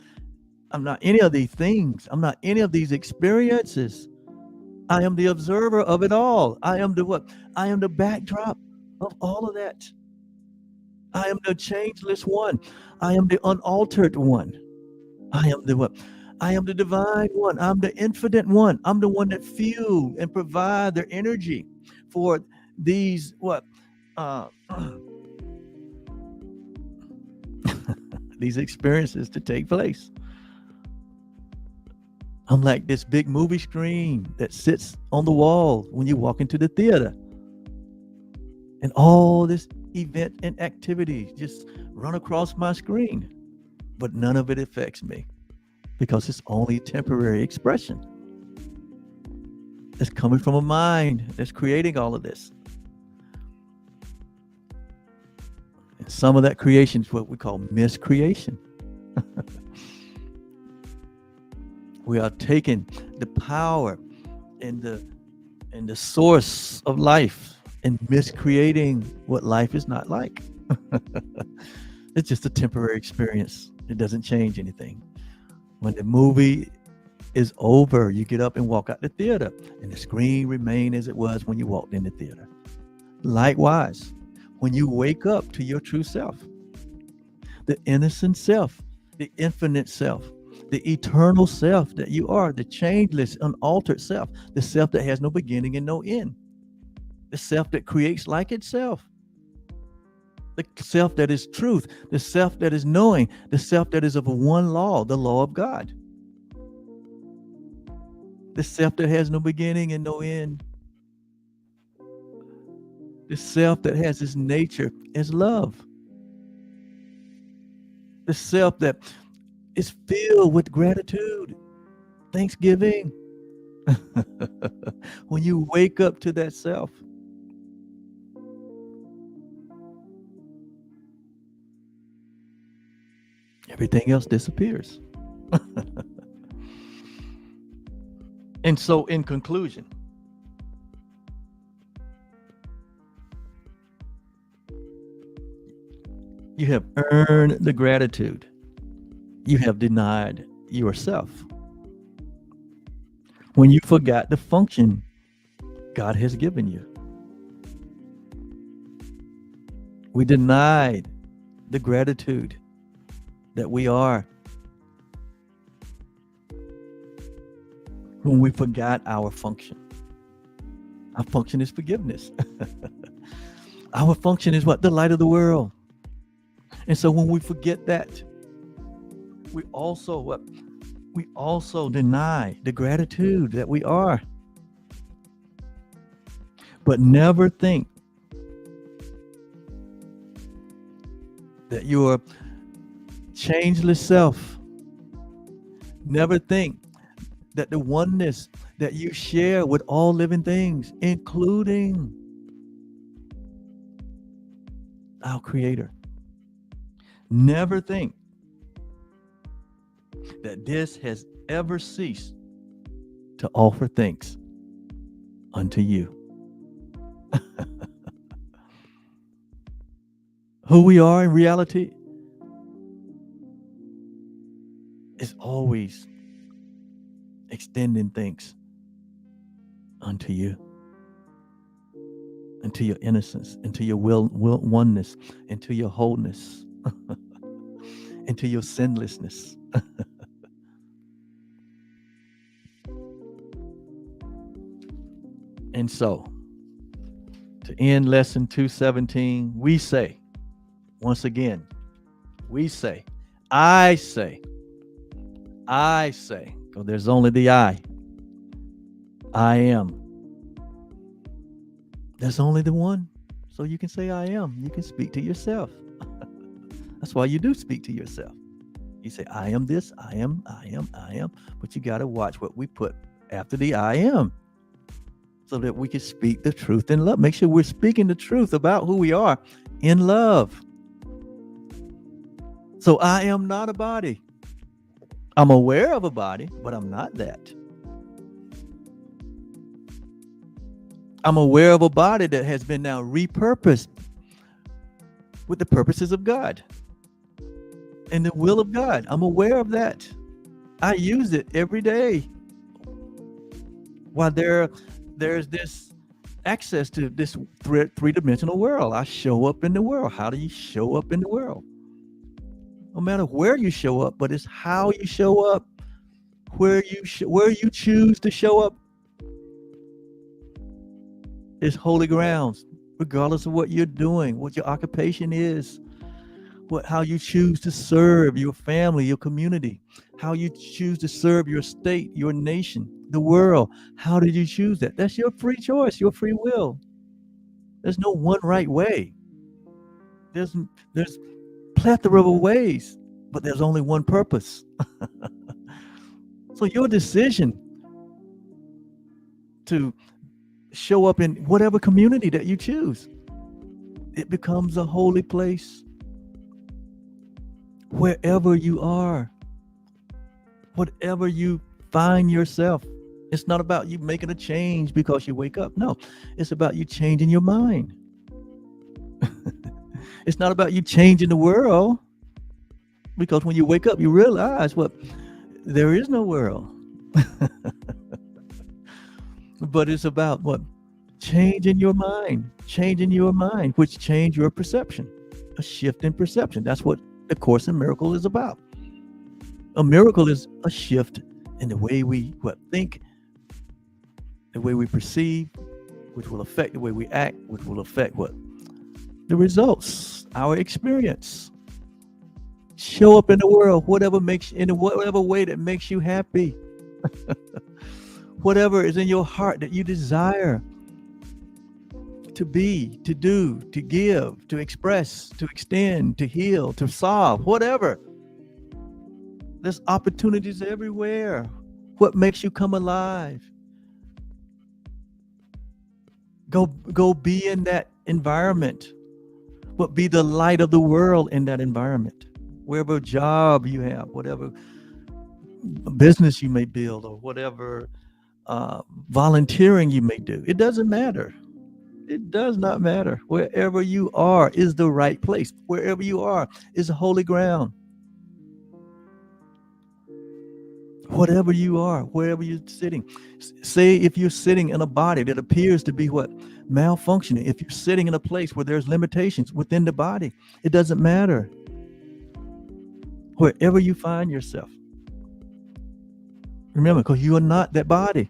any of these things. I'm not any of these experiences. I am the observer of it all. I am the what? I am the backdrop of all of that. I am the changeless one. I am the unaltered one. I am the what? I am the divine one. I'm the infinite one. I'm the one that fuel and provide the energy for these these experiences to take place. I'm like this big movie screen that sits on the wall when you walk into the theater. And all this event and activity just run across my screen. But none of it affects me because it's only temporary expression. It's coming from a mind that's creating all of this. And some of that creation is what we call miscreation. We are taking the power and the source of life and miscreating what life is not like. It's just a temporary experience. It doesn't change anything. When the movie is over, you get up and walk out the theater, and the screen remains as it was when you walked in the theater. Likewise, when you wake up to your true self, the innocent self, the infinite self, the eternal self that you are, the changeless, unaltered self, the self that has no beginning and no end, the self that creates like itself, the self that is truth, the self that is knowing, the self that is of one law, the law of God, the self that has no beginning and no end, the self that has its nature as love, the self that is filled with gratitude, thanksgiving. When you wake up to that self, everything else disappears. And so, in conclusion, you have earned the gratitude. You have denied yourself. When you forgot the function God has given you, we denied the gratitude that we are when we forgot our function. Our function is forgiveness. Our function is what? The light of the world. And so when we forget that, we also what? We also deny the gratitude that we are. But never think that your changeless self, never think that the oneness that you share with all living things, including our Creator, never think that this has ever ceased to offer thanks unto you. Who we are in reality is always extending thanks unto you, into your innocence, into your will oneness, into your wholeness, into your sinlessness. And so, to end lesson 217, we say, once again, we say, I say, because there's only the I am. There's only the one. So you can say I am. You can speak to yourself. That's why you do speak to yourself. You say, I am this, I am. But you got to watch what we put after the I am, so that we can speak the truth in love. Make sure we're speaking the truth about who we are in love. So I am not a body. I'm aware of a body, but I'm not that. I'm aware of a body that has been now repurposed with the purposes of God and the will of God. I'm aware of that. I use it every day. While there's this access to this three-dimensional world, I show up in the world. How do you show up in the world? No matter where you show up, but it's how you show up, where you choose to show up. It's holy grounds, regardless of what you're doing, what your occupation is, how you choose to serve your family, your community, how you choose to serve your state, your nation, the world. How did you choose that? That's your free choice, your free will. There's no one right way. There's plethora of ways, but there's only one purpose. So your decision to show up in whatever community that you choose, it becomes a holy place. Wherever you are, whatever you find yourself, it's not about you making a change because you wake up. No, it's about you changing your mind. It's not about you changing the world, because when you wake up, you realize there is no world. But it's about what? Changing your mind, which change your perception, a shift in perception. That's what the Course in Miracles is about. A miracle is a shift in the way we think, the way we perceive, which will affect the way we act, which will affect the results, our experience. Show up in the world, in whatever way that makes you happy. Whatever is in your heart that you desire to be, to do, to give, to express, to extend, to heal, to solve, whatever. There's opportunities everywhere. What makes you come alive? Go be in that environment, but be the light of the world in that environment. Wherever job you have, whatever business you may build, or whatever volunteering you may do, it doesn't matter. It does not matter. Wherever you are is the right place. Wherever you are is holy ground. Whatever you are, wherever you're sitting. Say if you're sitting in a body that appears to be malfunctioning, if you're sitting in a place where there's limitations within the body, it doesn't matter. Wherever you find yourself. Remember, because you are not that body.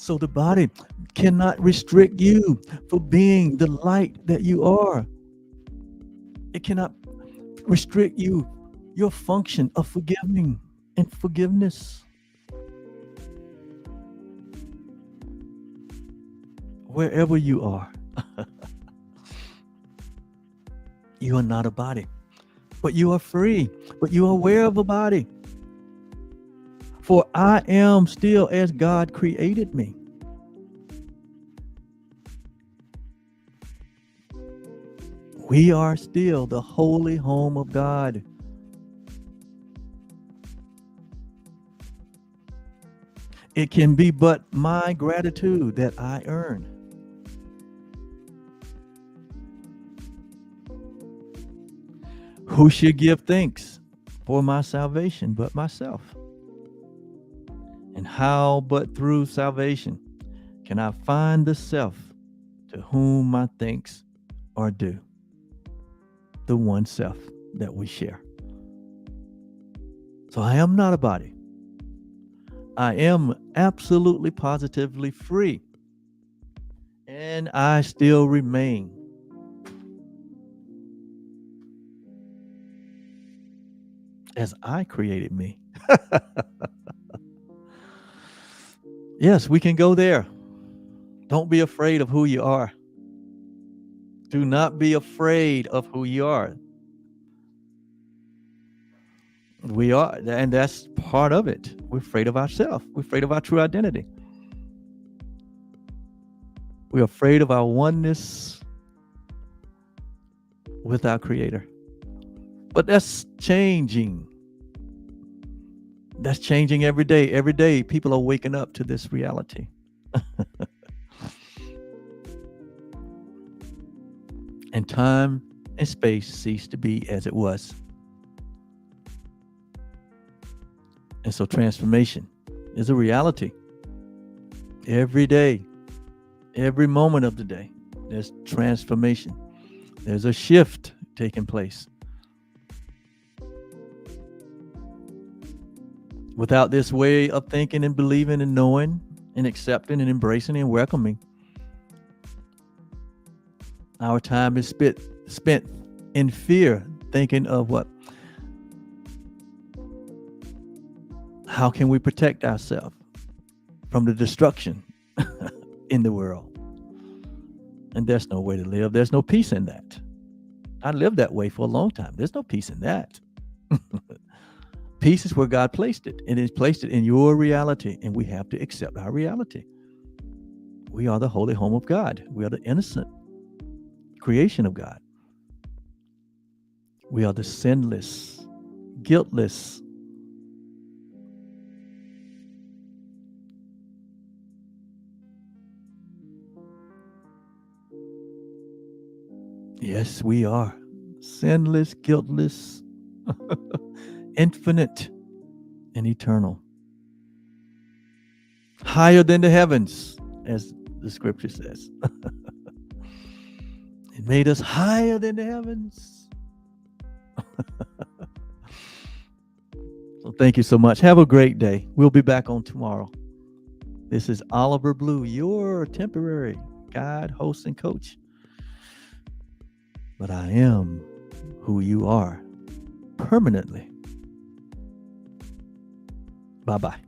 So the body cannot restrict you for being the light that you are. It cannot restrict you, your function of forgiving and forgiveness. Wherever you are, you are not a body, but you are free, but you are aware of a body. For I am still as God created me. We are still the holy home of God. It can be but my gratitude that I earn. Who should give thanks for my salvation but myself? And how but through salvation can I find the self to whom my thanks are due? The one self that we share. So I am not a body. I am absolutely positively free. And I still remain as I created me. Yes, we can go there. Don't be afraid of who you are. Do not be afraid of who you are. We are, and that's part of it. We're afraid of ourselves. We're afraid of our true identity. We're afraid of our oneness with our Creator. But that's changing. That's changing every day. Every day, people are waking up to this reality. And time and space cease to be as it was. And so transformation is a reality. Every day, every moment of the day, there's transformation. There's a shift taking place. Without this way of thinking and believing and knowing and accepting and embracing and welcoming, our time is spent in fear, thinking of what? How can we protect ourselves from the destruction in the world? And there's no way to live. There's no peace in that. I lived that way for a long time. There's no peace in that. Peace is where God placed it, and He's placed it in your reality, and we have to accept our reality. We are the holy home of God. We are the innocent creation of God. We are the sinless, guiltless. Yes, we are sinless, guiltless, infinite, and eternal. Higher than the heavens, as the scripture says. It made us higher than the heavens. So thank you so much. Have a great day. We'll be back on tomorrow. This is Oliver Blue, your temporary guide, host, and coach. But I am who you are permanently. Bye-bye.